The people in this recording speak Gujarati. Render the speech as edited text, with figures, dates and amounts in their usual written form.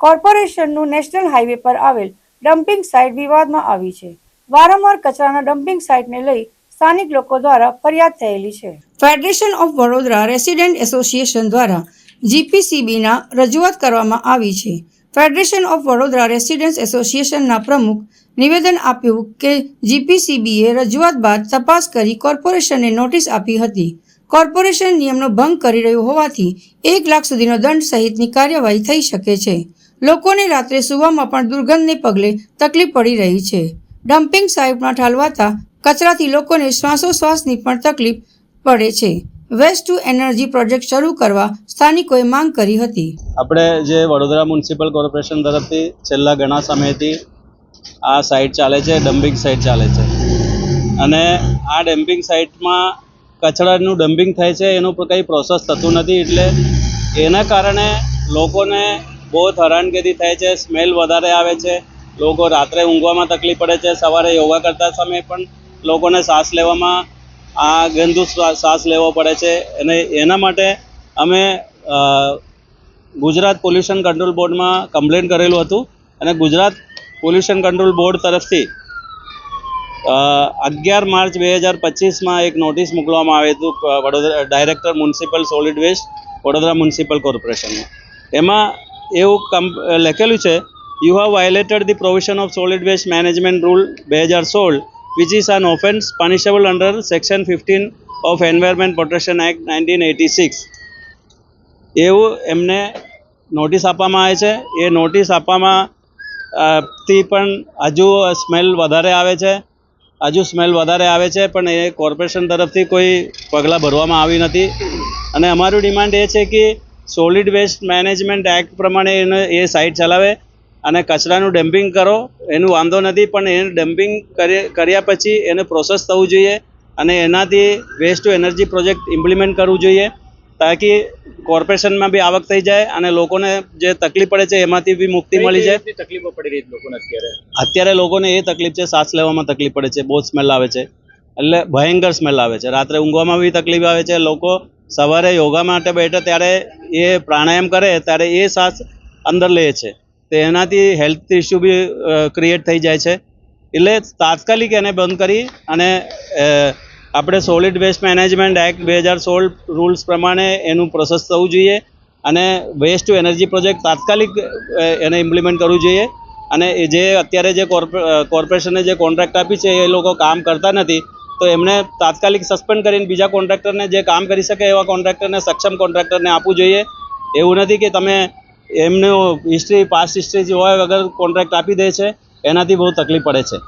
કોર્પોરેશનનું નેશનલ હાઈવે પર આવેલ ડમ્પિંગ સાઇટ વિવાદમાં આવી છે. વારંવાર કચરાના ડમ્પિંગ સાઇટને લઈ સ્થાનિક લોકો દ્વારા ફરિયાદ થયેલી છે. Federation of Vadodara resident association દ્વારા જીપીસીબીના રજૂઆત કરવામાં આવી છે. ફેડરેશન ઓફ વડોદરા રેસિડેન્ટ એસોસિએશનના પ્રમુખ નિવેદન આપ્યું કે જીપીસીબીએ રજૂઆત બાદ તપાસ કરી કોર્પોરેશનને નોટિસ આપી હતી. કોર્પોરેશન નિયમનો ભંગ કરી રહ્યું હોવાથી 1 લાખ સુધીનો દંડ સહિતની કાર્યવાહી થઈ શકે છે. લોકોને રાત્રે સૂવામાં પણ દુર્ગંધને પગલે તકલીફ પડી રહી છે. ડમ્પિંગ સાઇટમાં ઠાલવાતા કચરાથી લોકોને શ્વાસોશ્વાસની પણ તકલીફ પડે છે. વેસ્ટ ટુ એનર્જી પ્રોજેક્ટ શરૂ કરવા સ્થાનિકોએ માંગ કરી હતી. આપણે જે વડોદરા મ્યુનિસિપલ કોર્પોરેશન તરફથી છેલ્લા ઘણા સમયથી આ સાઇટ ચાલે છે, ડમ્પિંગ સાઇટ ચાલે છે અને આ ડમ્પિંગ સાઇટમાં કચરાનું ડમ્પિંગ થાય છે, એનું કંઈ પ્રોસેસ થતું નથી. એટલે એના કારણે લોકોને બહુ હેરાનગતિ થાય છે. સ્મેલ વધારે આવે છે. લોકો રાત્રે ઊંઘવામાં તકલીફ પડે છે. સવારે યોગા કરતા સમયે પણ લોકોને શ્વાસ લેવામાં આ ગંદુ શ્વાસ લેવો પડે છે. અને એના માટે અમે ગુજરાત પોલ્યુશન કંટ્રોલ બોર્ડમાં કમ્પ્લેન કરેલું હતું અને ગુજરાત પોલ્યુશન કંટ્રોલ બોર્ડ તરફથી 11 માર્ચ 2025માં એક નોટિસ મોકલવામાં આવી હતું Vadodara director municipal solid waste Vadodara municipal કોર્પોરેશનમાં. એમાં એવું લખેલું છે, you have violated the provision of solid waste management rule 2016 which is an offence punishable under section 15 of Environment Protection Act 1986. એવું એમને નોટિસ આપવામાં આવે છે. એ નોટિસ આપવામાં થી પણ હજુ સ્મેલ વધારે આવે છે પણ એ કોર્પોરેશન તરફથી કોઈ પગલાં ભરવામાં આવી નથી. અને અમારું ડિમાન્ડ એ છે કે સોલિડ વેસ્ટ મેનેજમેન્ટ એક્ટ પ્રમાણે એ સાઇટ ચલાવે અને કચરાનું ડમ્પિંગ કરો, એનું વાંધો નથી, પણ એને ડમ્પિંગ કર્યા પછી એને પ્રોસેસ થવું જોઈએ અને એનાથી waste to energy project implement કરવું જોઈએ તાકી કોર્પોરેશનમાં બી આવક થઈ જાય અને લોકોને જે તકલીફ પડે છે એમાંથી બી મુક્તિ મળી જાય. તકલીફો પડી રહી લોકોને અત્યારે લોકોને એ તકલીફ છે, શ્વાસ લેવામાં તકલીફ પડે છે, બહુ સ્મેલ આવે છે, એટલે ભયંકર સ્મેલ આવે છે. રાત્રે ઊંઘવામાં બી તકલીફ આવે છે. લોકો સવારે યોગા માટે બેઠે ત્યારે એ પ્રાણાયામ કરે ત્યારે એ શ્વાસ અંદર લે છે, તો એનાથી હેલ્થ ઇસ્યુ બી ક્રિએટ થઈ જાય છે. એટલે તાત્કાલિક એને બંધ કરી અને આપણે solid waste management act 2016 rules પ્રમાણે એનું પ્રોસેસ થવું જોઈએ અને વેસ્ટ ટુ એનર્જી પ્રોજેક્ટ તાત્કાલિક એને ઇમ્પ્લિમેન્ટ કરવું જોઈએ. અને જે અત્યારે જે કોર્પોરેશને જે કોન્ટ્રાક્ટ આપી છે એ લોકો કામ કરતા નથી, તો એમને તાત્કાલિક સસ્પેન્ડ કરીને બીજા કોન્ટ્રાક્ટરને જે કામ કરી શકે એવા કોન્ટ્રાક્ટરને, સક્ષમ કોન્ટ્રાક્ટરને આપવું જોઈએ. એવું નથી કે તમે એમનો પાસ્ટ હિસ્ટ્રી જોવા વગર કોન્ટ્રાક્ટ આપી દે છે, એનાથી બહુ તકલીફ પડે છે.